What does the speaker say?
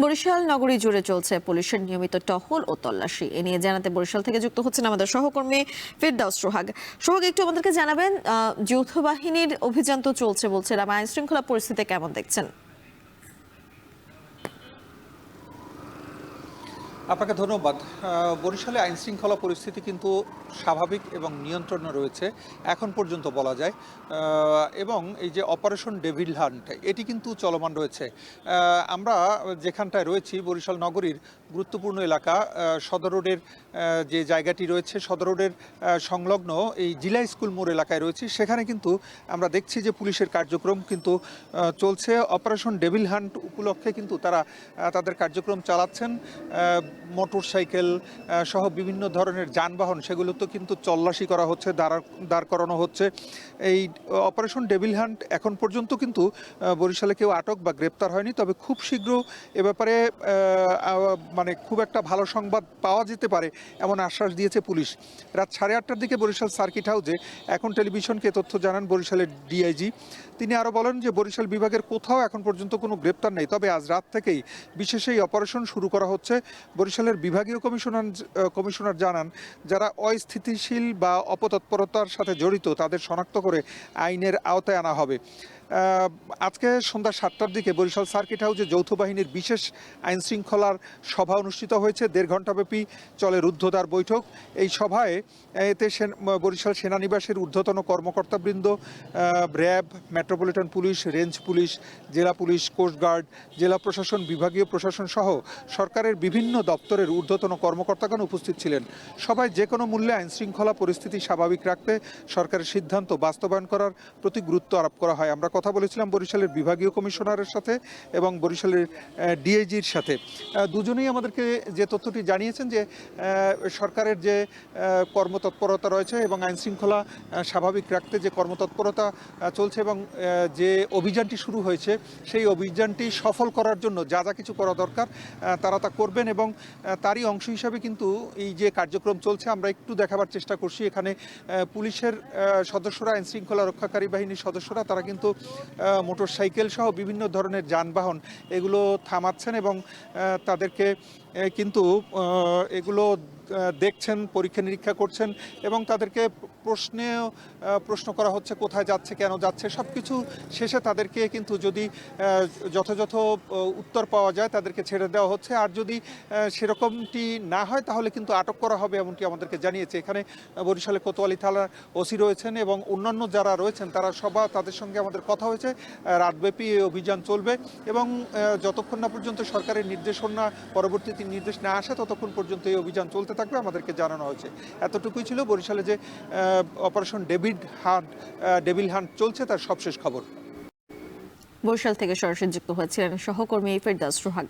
বরিশাল নগরী জুড়ে চলছে পুলিশের নিয়মিত টহল ও তল্লাশি। এ নিয়ে জানাতে বরিশাল থেকে যুক্ত হচ্ছেন আমাদের সহকর্মী ফিরদাউস সোহাগ। সোহাগ, একটু আমাদেরকে জানাবেন, যৌথ বাহিনীর অভিযান তো চলছে বলছিলাম, আইন শৃঙ্খলা পরিস্থিতি কেমন দেখছেন? আপনাকে ধন্যবাদ। বরিশালে আইন শৃঙ্খলা পরিস্থিতি কিন্তু স্বাভাবিক এবং নিয়ন্ত্রণে রয়েছে এখন পর্যন্ত বলা যায়। এবং এই যে অপারেশন ডেভিল হান্ট এটি কিন্তু চলমান রয়েছে। আমরা যেখানটায় রয়েছি বরিশাল নগরীর গুরুত্বপূর্ণ এলাকা সদর রোডের যে জায়গাটি রয়েছে, সদর রোডের সংলগ্ন এই জিলা স্কুল মোড় এলাকায় রয়েছি। সেখানে কিন্তু আমরা দেখছি যে পুলিশের কার্যক্রম কিন্তু চলছে। অপারেশন ডেভিল হান্ট উপলক্ষে কিন্তু তারা তাদের কার্যক্রম চালাচ্ছেন। মোটর সাইকেল সহ বিভিন্ন ধরনের যানবাহন সেগুলো তো কিন্তু তল্লাশি করা হচ্ছে, দাঁড় করানো হচ্ছে। এই অপারেশন ডেভিল হান্ট এখন পর্যন্ত কিন্তু বরিশালে কেউ আটক বা গ্রেপ্তার হয়নি, তবে খুব শীঘ্র এ ব্যাপারে মানে খুব একটা ভালো সংবাদ পাওয়া যেতে পারে এমন আশ্বাস দিয়েছে পুলিশ। রাত 8:30টার দিকে বরিশাল সার্কিট হাউসে এখন টেলিভিশনকে তথ্য জানান বরিশালের ডিআইজি। তিনি আরও বলেন যে বরিশাল বিভাগের কোথাও এখন পর্যন্ত কোনো গ্রেপ্তার নেই, তবে আজ রাত থেকেই বিশেষ এই অপারেশন শুরু করা হচ্ছে। বরিশালের বিভাগীয় কমিশনার জানান, যারা অস্থিতিশীল বা অপতৎপরতার সাথে জড়িত তাদের শনাক্ত করে আইনের আওতায় আনা হবে। আজকে সন্ধ্যা 7টার দিকে বরিশাল সার্কিট হাউসে যৌথ বাহিনীর বিশেষ আইন শৃঙ্খলার সভা অনুষ্ঠিত হয়েছে। 1.5 ঘণ্টাব্যাপী চলে রুদ্ধদ্বার বৈঠক। এই সভায় এতে বরিশাল সেনানিবাসের ঊর্ধ্বতন কর্মকর্তাবৃন্দ, RAB, metropolitan police, range police, জেলা পুলিশ, কোস্টগার্ড, জেলা প্রশাসন, বিভাগীয় প্রশাসন সহ সরকারের বিভিন্ন দপ্তরের ঊর্ধ্বতন কর্মকর্তাগণ উপস্থিত ছিলেন। সবাই যে কোনো মূল্যে আইন শৃঙ্খলা পরিস্থিতি স্বাভাবিক রাখতে সরকারের সিদ্ধান্ত বাস্তবায়ন করার প্রতি গুরুত্ব আরোপ করা হয়। আমরা কথা বলেছিলাম বরিশালের বিভাগীয় কমিশনারের সাথে এবং বরিশালের ডিআইজির সাথে। দুজনেই আমাদেরকে যে তথ্যটি জানিয়েছেন যে সরকারের যে কর্মতৎপরতা রয়েছে এবং আইন শৃঙ্খলা স্বাভাবিক রাখতে যে কর্মতৎপরতা চলছে এবং যে অভিযানটি শুরু হয়েছে সেই অভিযানটি সফল করার জন্য যা যা কিছু করা দরকার তারা তা করবেন। এবং তারই অংশ হিসাবে কিন্তু এই যে কার্যক্রম চলছে আমরা একটু দেখাবার চেষ্টা করছি। এখানে পুলিশের সদস্যরা, আইন শৃঙ্খলা রক্ষাকারী বাহিনীর সদস্যরা তারা কিন্তু মোটর সাইকেল সহ বিভিন্ন ধরনের যানবাহন এগুলো থামাচ্ছেন এবং তাদেরকে কিন্তু এগুলো দেখছেন, পরীক্ষা নিরীক্ষা করছেন এবং তাদেরকে প্রশ্ন করা হচ্ছে কোথায় যাচ্ছে, কেন যাচ্ছে। সব কিছু শেষে তাদেরকে কিন্তু যদি যথাযথ উত্তর পাওয়া যায় তাদেরকে ছেড়ে দেওয়া হচ্ছে, আর যদি সেরকমটি না হয় তাহলে কিন্তু আটক করা হবে এমনটি আমাদেরকে জানিয়েছে। এখানে বরিশালে কোতোয়ালি থানার ওসি রয়েছেন এবং অন্যান্য যারা রয়েছেন তারা সবাই, তাদের সঙ্গে আমাদের কথা হয়েছে। রাতব্যাপী এই অভিযান চলবে এবং যতক্ষণ না পর্যন্ত সরকারের নির্দেশনা, পরবর্তী নির্দেশ না আসে ততক্ষণ পর্যন্ত এই অভিযান চলতে থাকবে আমাদেরকে জানানো হয়েছে। এতটুকুই ছিল বরিশালে যে অপারেশন ডেভিল হান্ট চলছে তার সবশেষ খবর। বরিশাল থেকে সরাসরি যুক্ত হয়েছিলেন সহকর্মী ফিরদাউস সোহাগ।